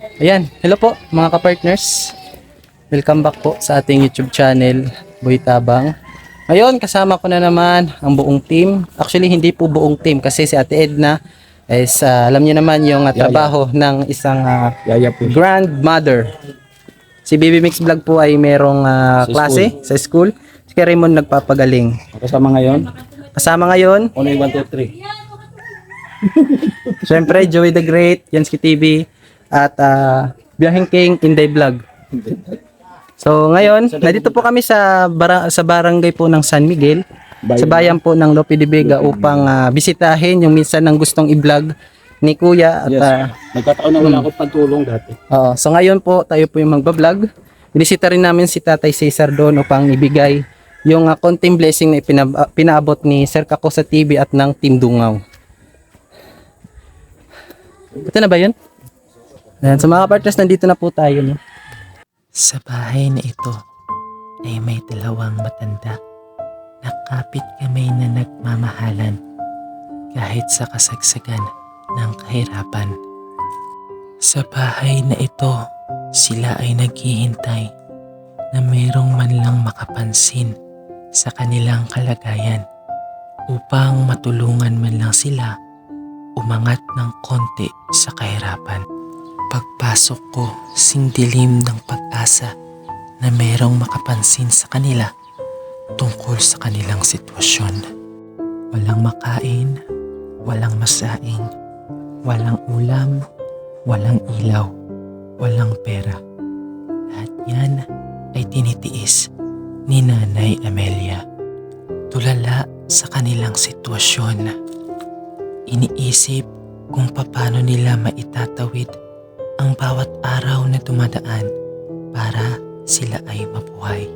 Ayan, hello po mga ka-partners. Welcome back po sa ating YouTube channel, Boy Tabang. Ngayon, kasama ko na naman ang buong team. Actually, hindi po buong team kasi si Ate Edna is, alam niyo naman yung trabaho ng isang grandmother. Si Baby Mix Vlog po ay merong klase sa school. Si Raymond nagpapagaling. Kasama ngayon? Kasama ngayon, Only 1, 2, 3. syempre, Joey the Great, Yansky TV, at Biyaheng King, Inday Vlog. So ngayon, nandito po kami sa barangay po ng San Miguel, sa bayan po ng Lope de Vega upang bisitahin yung minsan ng gustong i-vlog ni Kuya. At, Nagkataon na wala akong pantulong dati. so ngayon po, tayo po yung magbablog. Binisita rin namin si Tatay Cesar doon upang ibigay yung konting blessing na pinaabot ni Sir Kako sa TV at ng Team Dungaw. Ito na ba yun? Ayan, so mga partners, nandito na po tayo. No? Sa bahay na ito ay may dalawang matanda na kapit kamay na nagmamahalan kahit sa kasagsagan ng kahirapan. Sa bahay na ito, sila ay naghihintay na mayroong man lang makapansin sa kanilang kalagayan upang matulungan man lang sila umangat ng konti sa kahirapan. Pagpasok ko, singdilim ng pag-asa na mayroong makapansin sa kanila tungkol sa kanilang sitwasyon. Walang makain, walang masaing, walang ulam, walang ilaw, walang pera. Lahat yan ay tinitiis ni Nanay Amelia. Tulala sa kanilang sitwasyon. Iniisip kung paano nila maitatawid ang bawat araw na dumadaan para sila ay mabuhay.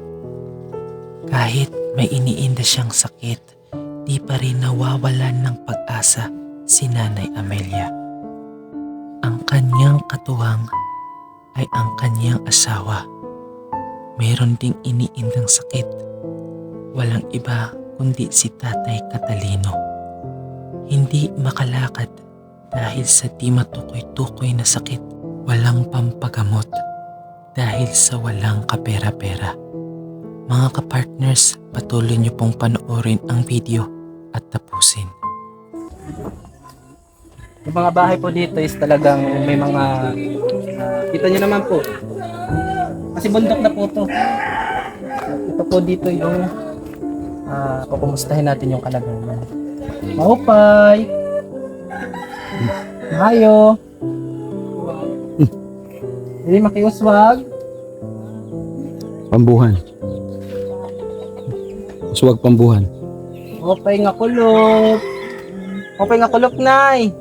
Kahit may iniinda siyang sakit, di pa rin nawawalan ng pag-asa si Nanay Amelia. Ang kanyang katuwang ay ang kanyang asawa. Meron ding iniindang sakit. Walang iba kundi si Tatay Catalino. Hindi makalakad dahil sa di matukoy-tukoy na sakit. Walang pampagamot dahil sa walang kapera-pera. Mga kapartners, patuloy niyo pong panoorin ang video at tapusin. Yung mga bahay po dito is talagang may mga, kita nyo naman po. Kasi bundok na po to. Ito po dito yung kukumustahin natin yung kalagayan. Maupay! Mayo! Hindi makiuswag. Pambuhan. Suwag pambuhan. Maupay nga kulop. Maupay nga kulop, Nay.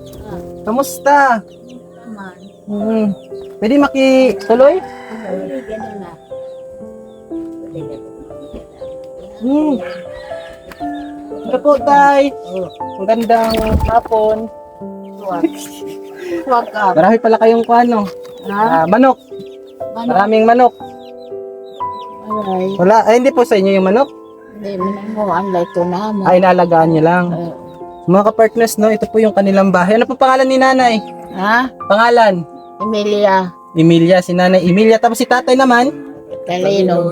Kamusta? Pwede makituloy? Ito po, Tay. Ang gandang hapon. Huwag ka. Marami pala kayong kuano. Manok. Maraming manok. Alay. Wala. Ay, hindi po sa inyo yung manok. Hindi mo na mo. Alay ito na mo. Ay, inalagaan nyo lang. Mga kapartners, no, ito po yung kanilang bahay. Ano po pangalan ni Nanay? Ha? Pangalan? Emilia. Emilia. Si Nanay Emilia. Tapos si Tatay naman? Talino.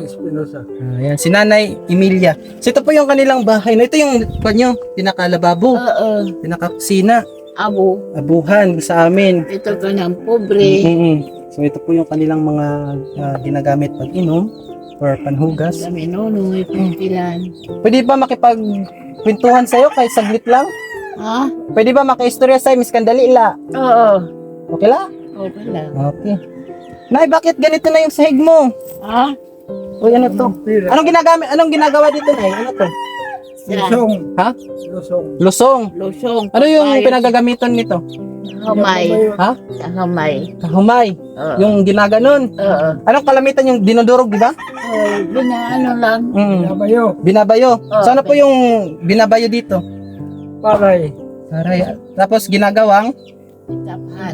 Ayan, si Nanay Emilia. So ito po yung kanilang bahay. No, ito yung kanyo, pinakalababo, Oo. pinakakusina, Abo. abuhan sa amin. Ito ka ng pobre. So ito po yung kanilang mga ginagamit pag-inom or panhugas. Kami nunong ipintilan. Pwede ba makipagkwentuhan sa'yo kahit saglit lang? Ha? Pwede ba makaistorya sa'yo, Miss Kandali la? Oo. Okay la? Okay lang. Okay. Nay, bakit ganito na yung sahig mo? Ha? Uy, ano to? Anong ginagawa dito, Nay? Ano to? Lusong. Ha? Lusong. Lusong. Ano yung pinagagamitan nito? Kamay. Ha? Kamay. Kahumay. Oo. Yung ginaganon. Oo. Anong kalamitan yung dinudurog, di ba? Binaano lang. Binabayo. Oo. So ano po yung binabayo dito? Paray. Aray. Tapos ginagawang? Tapan.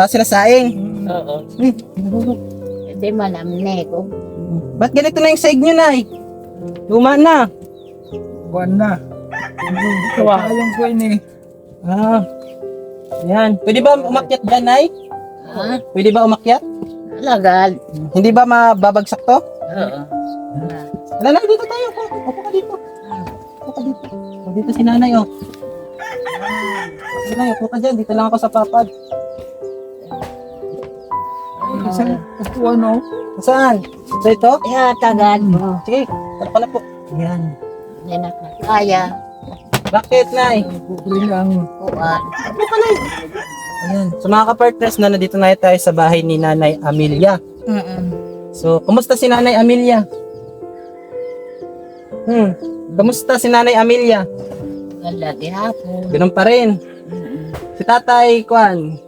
Sinasaing. Oo. Hmm. Hindi malamne ko. Ba't ganito na yung saig nyo, Nay? Luma na. Buwan na. Kayong ko ini. Ah. Yan. Pwede ba umakyat dyan, Nay? Ha? Pwede ba umakyat? Alagad. Hindi ba mababagsak to? Oo. Nanay, dito tayo. Upo ka dito. Upo ka dito. O, dito si nanay, oh. Nanay, upo ka dyan. Dito lang ako sa papad. Saan? Ano? Saan? So ito? Tagad mo. Sige, ano ka na po? Yan. Hindi na kaya. Bakit, Nay? Kuwan. Upo ka, Nay. Ayan. So mga ka-partners, na nandito na tayo sa bahay ni Nanay Amelia. So, kumusta si Nanay Amelia? Kumusta si Nanay Amelia? Ganda gihapon. Ganun pa rin. Si Tatay Kwan,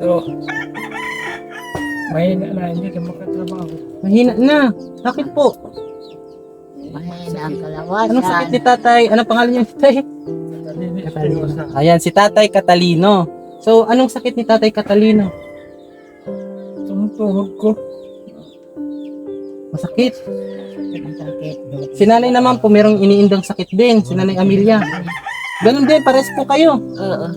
Pero, mahina na, hindi ka makatrabaho. mahina na. Bakit po? Mahina ang kalawasan. Anong sakit ni Tatay? Anong pangalan niya, Tatay? Ayan, si Tatay Catalino. So, anong sakit ni Tatay Catalino? Tumutuhod ko. Masakit. Ang sakit. Si Nanay naman po, merong iniindang sakit din. Si Nanay Amelia. Ganun din, pares po kayo. Oo.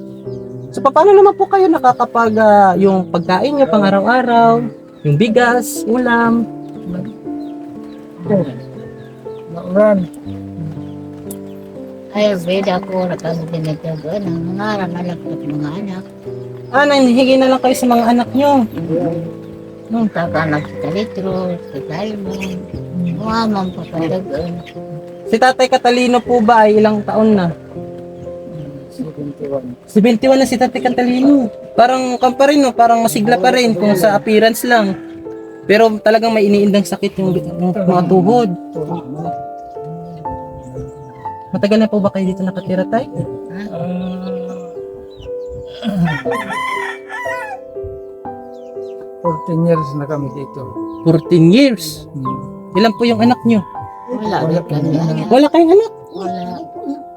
So, paano naman po kayo nakakapag yung pagkain niyo pang araw-araw, yung bigas, ulam? Nauran. Ay, beda ko na kami dinagdagan. Ang mga anak at mga anak. Nangihingi na lang kayo sa mga anak niyo. Nung kakanak sa litro, sa diamond. Mga mampapadagan. Si Tatay Catalino po ba ay ilang taon na? 71 na si Tatay Catalino. Parang kan pa rin, no? Parang masigla pa rin kung sa appearance lang. Pero talagang may iniindang sakit yung mga tuhod. Matagal na po ba kayo dito nakatira, Tay? 14 years na kami dito. 14 years. Ilan po yung anak nyo? Wala rin kami anak. Wala kayong anak. Wala.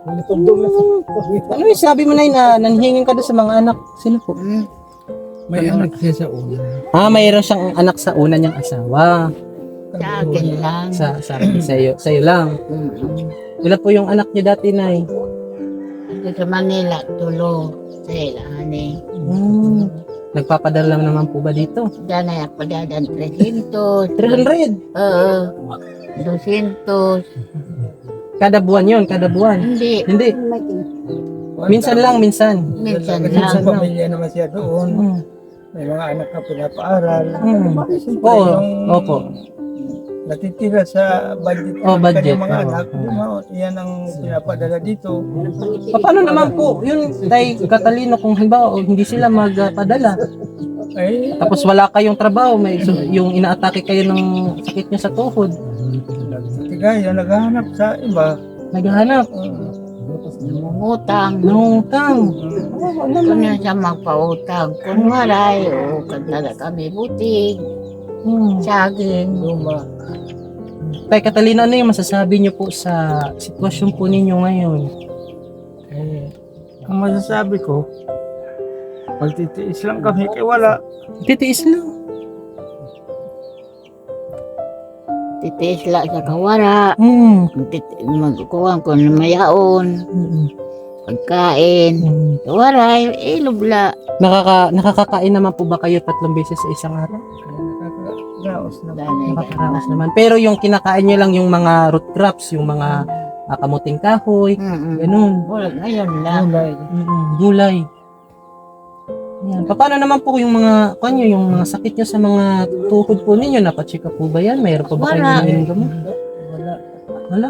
Ano yung sabi mo na nanhingin ka doon sa mga anak? Sino po? May anak siya sa una. Mayroon siyang anak sa una niyang asawa. Sa akin lang. Sa iyo lang. Ilan po yung anak niyo dati, Nay? Ito sa Manila, tulo. Sa ilani. Nagpapadala naman po ba dito? Diyan ay ako dadan 300. 300. Oo. 200. Kada buwan yon, kada buwan. Hindi. Hindi. Minsan lang, minsan. Minsan Kasi lang. sa pamilya naman siya doon. Mm. May mga anak na pinapaaral. Siyempre, Oo, yung opo. natitira sa budget Oh, ng budget. kanyang mga Oo. anak, yan ang pinapadala dito. Paano naman po, yun, Tay Catalino, kung halimbawa hindi sila magpadala, Ay, tapos wala kayong trabaho, yung inaatake kayo ng sakit nyo sa tuhod, tigaya, naghahanap sa iba. naghahanap, Mangutang. nangungutang. Kung na siya magpautang. Kung waray, o kagdala kami butig. Saging. Luma. Tay Catalino, ano yung masasabi nyo po sa sitwasyon po ninyo ngayon? Eh, ang masasabi ko, magtitiis lang kami kay wala. Titiis lang. Titiis lang sa kawara. Magkukuhan ko ng mayaon. Pagkain. Waray, ilubla. Nakakakain naman po ba kayo 3 beses sa isang araw? Nakakaraos na. Nakakaraos naman. Pero yung kinakain nyo lang yung mga root crops, yung mga kamuting kahoy, ganun. Wala, ngayon lang. Gulay. Yan. Paano naman po yung mga yung mga sakit nyo sa mga tuhod po ninyo? Napacheck up po ba yan? Mayroon pa ba kayo Wala. nangyaring gamot? Wala.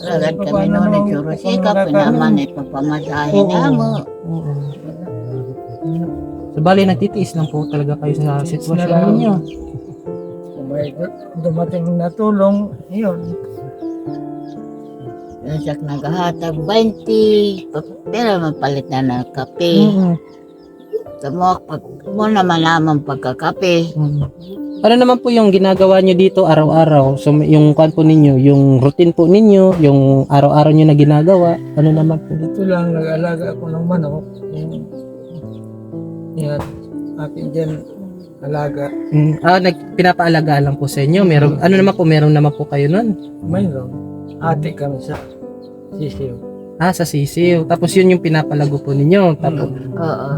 Agad kami noon ay churosika, pinaman ay papamasahin na mo. Oo. So, bali, nagtitiis lang po talaga kayo sa sitwasyon ninyo. Kung may dumating na tulong, yun. Yung siya naghahatag 20, pero mapalit na ng kape. Pag mo naman naman pagkakape. Ano naman po yung ginagawa nyo dito araw-araw? So, yung kwan po ninyo, yung routine po ninyo, yung araw-araw nyo na ginagawa, ano naman po? Dito lang, nag-alaga ako ng manok. Yan, akin dyan, alaga. Pinapaalagaan lang po sa inyo. Meron naman po kayo nun? Mayroon. Ate kami sa sisiyo. Sa sisiw. Tapos yun yung pinapalago po ninyo. Tapos, Oo.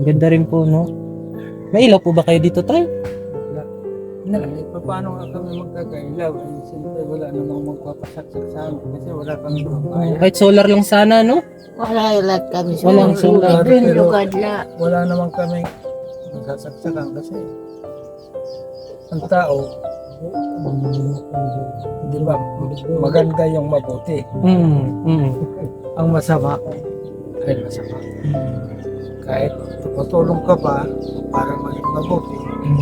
ganda rin po, no? May ilaw po ba kayo dito, Tay? Paano nga kami magkakailaw? Siyempre wala namang magpapasaksak sa amin kasi wala kami pambayad. Kahit solar lang sana, no? Wala lahat kami. Walang sulat. Libreng lugar la. Wala namang kami magsasaksakan kasi ang tao, di ba, maganda yung mabuti. Ang masama ay masama. Kahit tutulong ka pa para maging mabuti,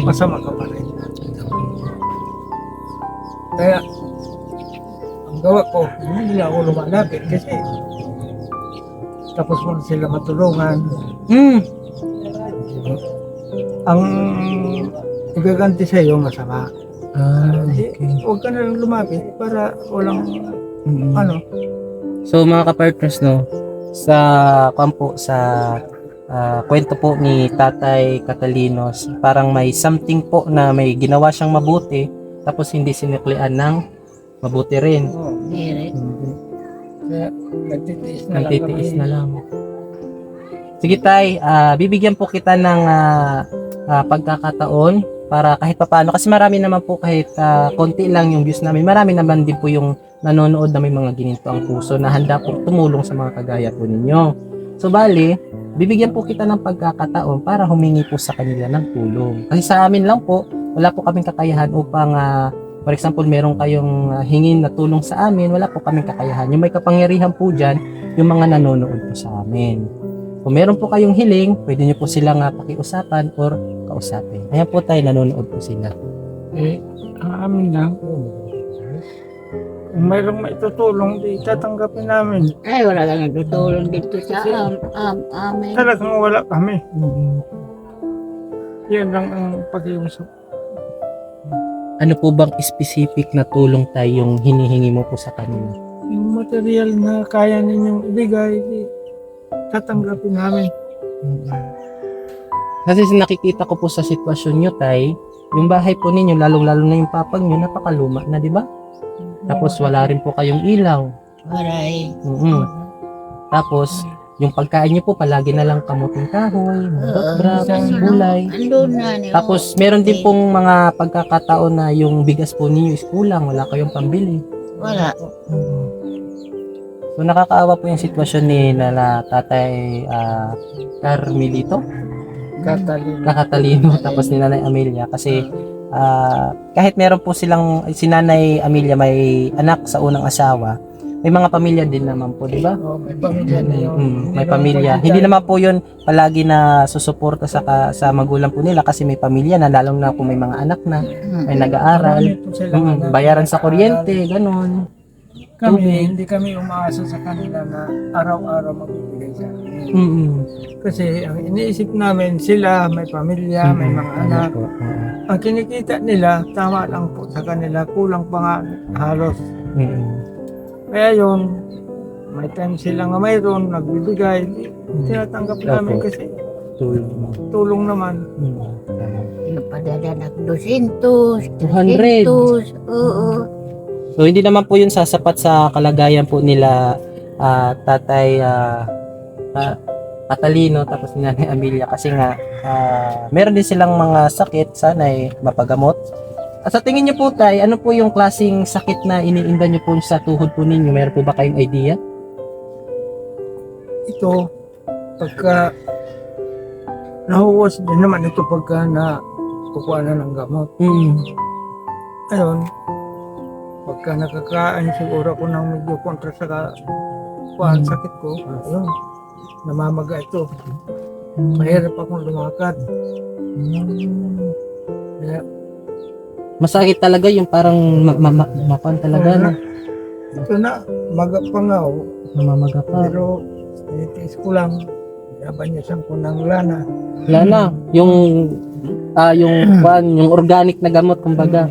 masama ka pa rin. Kaya, ang gawa ko, hindi ako lumalapit kasi tapos mo na sila matulungan. Ang igaganti sa iyo masama. Huwag ka na lang lumapit para walang ano. So mga ka-partners, no, sa kampo, sa kwento po ni Tatay Catalinos, parang may something po na may ginawa siyang mabuti, tapos hindi sinuklian ng mabuti rin. Hindi rin. Kaya nagtitiis na lang Nagtitiis kami. na lang. Sige Tay, bibigyan po kita ng pagkakataon para kahit papaano, kasi marami naman po, kahit konti lang yung views namin, marami naman din po yung nanonood na may mga gininto ang puso na handa po tumulong sa mga kagaya po ninyo. So bali, bibigyan po kita ng pagkakataon para humingi po sa kanila ng tulong. Kasi sa amin lang po, wala po kaming kakayahan upang for example, meron kayong hingin na tulong sa amin, wala po kaming kakayahan. Yung may kapangyarihan po dyan, yung mga nanonood po sa amin. Kung meron po kayong hiling, pwede nyo po silang pakiusapan or kausapin. Ayan po tayo, nanonood po sila. Ang amin lang, kung mayroong maitutulong, di tatanggapin namin. Ay, wala kang nagtutulong dito sa amin. Talagang wala kami. Yan lang ang pag-iusap. Ano po bang specific na tulong tayo yung hinihingi mo po sa kanila? Yung material na kaya ninyong ibigay, di tatanggapin namin. Kasi nakikita ko po sa sitwasyon nyo, Tay, yung bahay po ninyo, lalong-lalo na yung papag nyo, napakaluma na, di ba? Tapos wala rin po kayong ilaw. Waray. Tapos, yung pagkain nyo po, palagi na lang kamuting kahoy, drop, gulay. Andun na niyo. Tapos, meron din pong mga pagkakataon na yung bigas po ninyo is kulang, wala kayong pambili. Wala. So, nakakaawa po yung sitwasyon ni Nala Tatay Carmelito, Kakatalino, tapos ni Nanay Amelia. Kasi, kahit meron po silang, si Nanay Amelia may anak sa unang asawa, may mga pamilya din naman po, di ba? Oh, may pamilya na yun. May pamilya. Hindi naman po yun palagi na susuporta sa magulang po nila kasi may pamilya na, lalong na kung may mga anak na, may nag-aaral, Marami po silang anak. bayaran sa kuryente, ganun. Kami, hindi kami umaasa sa kanila na araw-araw magbibigay sa amin. Kasi ang iniisip namin, sila may pamilya, may mga anak. Ang kinikita nila, tama lang po sa kanila, kulang pa nga halos. Kaya yun, may time sila nga mayroon, nagbibigay, tinatanggap namin kasi tulong naman. Napadadanak 200, 200. 300. Oo. So hindi naman po yun sasapat sa kalagayan po nila Tatay Catalino tapos ni Nanay Amelia kasi nga meron din silang mga sakit, sana ay mapagamot. At sa tingin niyo po Tay, ano po yung klaseng sakit na iniinda niyo po sa tuhod po ninyo? Meron po ba kayong idea? Ito, pagka nahuwas din naman ito pagka na kukuha na ng gamot. Ayun, pagka nakakain siguro ako ng medyo kontra sa kuhaan sakit ko, ayun, namamaga ito. Mahirap akong lumakad. Kaya, Masakit talaga yung parang mapan talaga no? ito na, maga pa nga oh. Namamaga pa. Pero, titiis ko lang. Nabanyasan ko ng lana. Wala na. Yung yung organic na gamot kumbaga.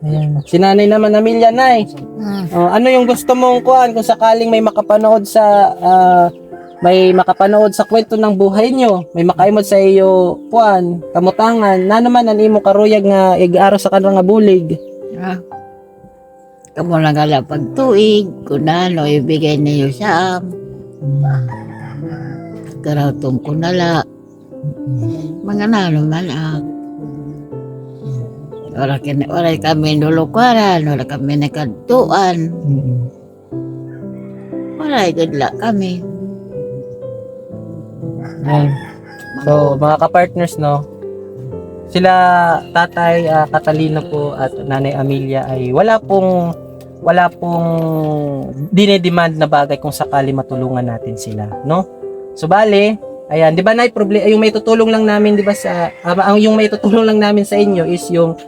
Ayan. Si Nanay naman, Amelia, Nay. Ano yung gusto mong kuan kung sakaling may makapanood sa kwento ng buhay nyo, may makaimod sa iyo kuan, kamutangan, na naman ang imo karuyag nga ig-aro sa kanang nga bulig. Kamu lang gala pagtuig, kung ano, ibigay niyo sa karawtong kunala. Mga nalo man wala kami nulukaran, wala kami nakadtuan, wala gudla kami. Yan. So, mga kapartners, no, sila Tatay Catalino po at Nanay Amelia ay wala pong dinedemand na bagay kung sakali matulungan natin sila, no? So, bale, ayan, di ba na yung may tutulong lang namin, di ba, yung may tutulong lang namin sa inyo is yung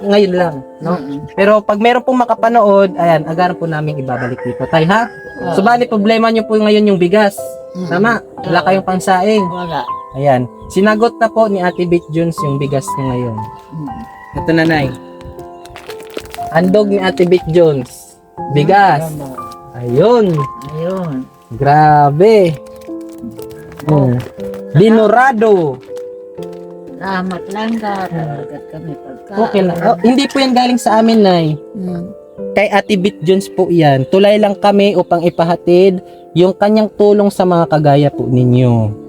ngayon lang, no? Pero pag meron pong makapanood, ayan, agaran po namin ibabalik dito. Tay, ha? So, bale, problema nyo po ngayon yung bigas. Tama? Wala kayong pansaing. Wala. Ayan. Sinagot na po ni Ate Beth Jones yung bigas niya ngayon. Ito na, Nay. Handog ni Ate Beth Jones. Bigas. Ayun. Ayun. Grabe. Dinurado. Salamat lang ka. Talagat kami pagkain. Okay lang. Oh, hindi po yan galing sa amin, Nay. Kay Ate Beth Jones po yan. Tulay lang kami upang ipahatid yung kanyang tulong sa mga kagaya po ninyo.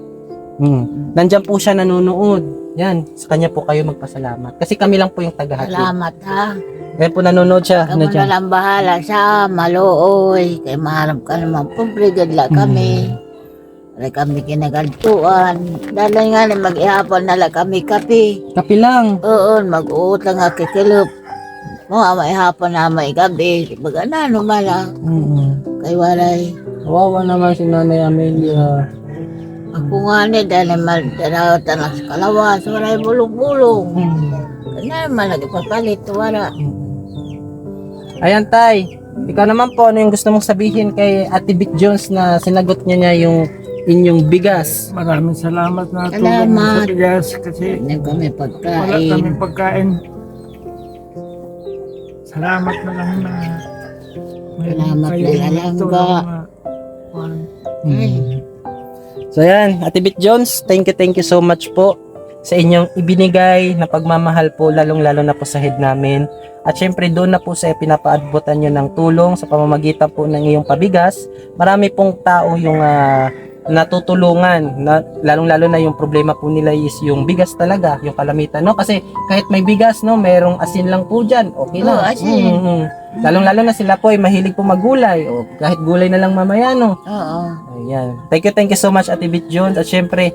Nandyan po siya nanonood. Yan, sa kanya po kayo magpasalamat. Kasi kami lang po yung tagahatid. Salamat ha. Kaya po nanonood siya. Kamu na lang bahala sa maluoy. Kay maharap ka naman pumprigad kami. Wala kami kinagantuan. Dahil nga mag-ihapon na lang kami kape. Kapi lang. Oo, mag-uutang nga kikilop. Mga maihapon na may gabi. Baga na, numala. Kay walay. Kawawa naman si Nanay Amelia. Ako nga ni, dahil madanawatan na sa kalawas. Walay bulong-bulong. Kanya naman nagpapalit. Wala. Ayan, Tay. Ikaw naman po, ano yung gusto mong sabihin kay Ate Beth Jones na sinagot niya yung inyong bigas? Maraming salamat na tulong mo sa bigas kasi Hindi kami wala pagkain. kami pagkain. Salamat na lang na Salamat kayo din, alam tulong ba? na- So yan, Ate Beth Jones, thank you so much po sa inyong ibinigay na pagmamahal po, lalong-lalo na po sa head namin. At syempre doon na po sa pinapaadbutan nyo ng tulong sa pamamagitan po ng iyong pabigas. Marami pong tao yung natutulungan, lalong-lalo na yung problema po nila is yung bigas talaga, yung kalamitan, no? Kasi kahit may bigas, no, merong asin lang po dyan, okay na. Oo, asin. Lalong-lalo na sila po ay mahilig po magulay, o kahit gulay na lang mamaya, no? Oo. Ayan. Thank you so much, Ate Beth Jones. At syempre,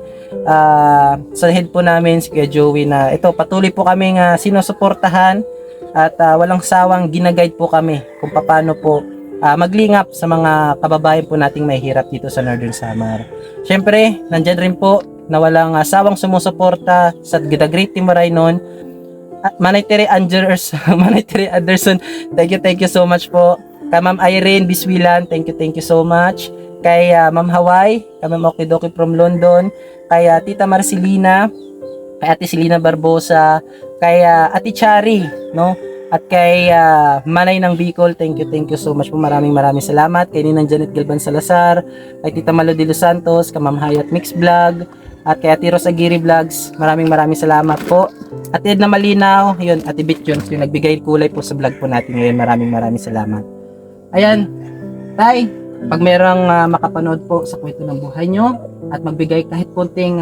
sa head po namin, si Kuya Joey, na ito, patuloy po kaming sinusuportahan at walang sawang ginaguide po kami kung paano po maglingap sa mga kababayan po nating mahihirap dito sa Northern Samar. Syempre, nandyan rin po na walang sawang sumusuporta sa The Great Timoray noon. Manay Anderson, thank you so much po. Kay Ma'am Irene Biswilan, thank you so much. Kay Ma'am Hawaii, kay Ma'am Okidoki from London, kay Tita Marcelina, kay Ate Selena Barbosa, kay Ate Chari, no? At kay Manay ng Bicol, thank you so much po. Maraming salamat. Kay Ninang Janet Galban Salazar, kay Tita Malo de los Santos, kay Ma'am Hayat Mix Vlog, at kay Ate Rosa Giri Vlogs. Maraming salamat po. At Edna Malinaw, yun, Ate Beth Jones, yung nagbigay kulay po sa vlog po natin ngayon. Maraming salamat. Ayan, Tay, pag merong makapanood po sa kwento ng buhay nyo at magbigay kahit konting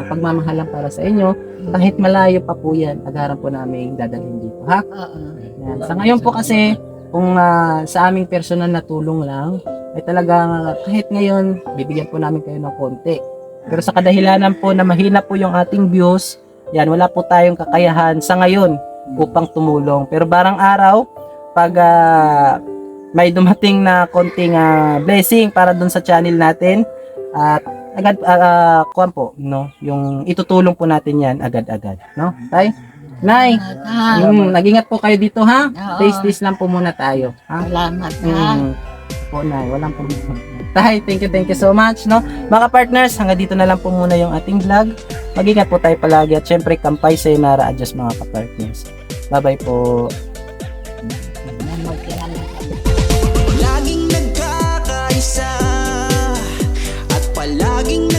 pagmamahalan para sa inyo, kahit malayo pa po yan, agaran po namin dadalhin dito, ha? Yan. Sa ngayon po kasi, kung sa aming personal na tulong lang, ay talagang kahit ngayon, bibigyan po namin kayo ng konti. Pero sa kadahilanan po na mahina po yung ating views, yan, wala po tayong kakayahan sa ngayon upang tumulong. Pero barang araw, pag may dumating na konting blessing para dun sa channel natin, at agad kuwan po, no, yung itutulong po natin yan agad-agad, no? Tay, Nay, nag-ingat po kayo dito, ha? Oo. Taste lang po muna tayo, ha? Salamat ha. Po, Nay, walang problema. Tay, thank you so much, no? Mga partners, hanggang dito na lang po muna yung ating vlog. Mag-ingat po tayo palagi at syempre kampay sa Nara Adjust mga ka-partners. Bye-bye po. Laging nagkakaisa at palaging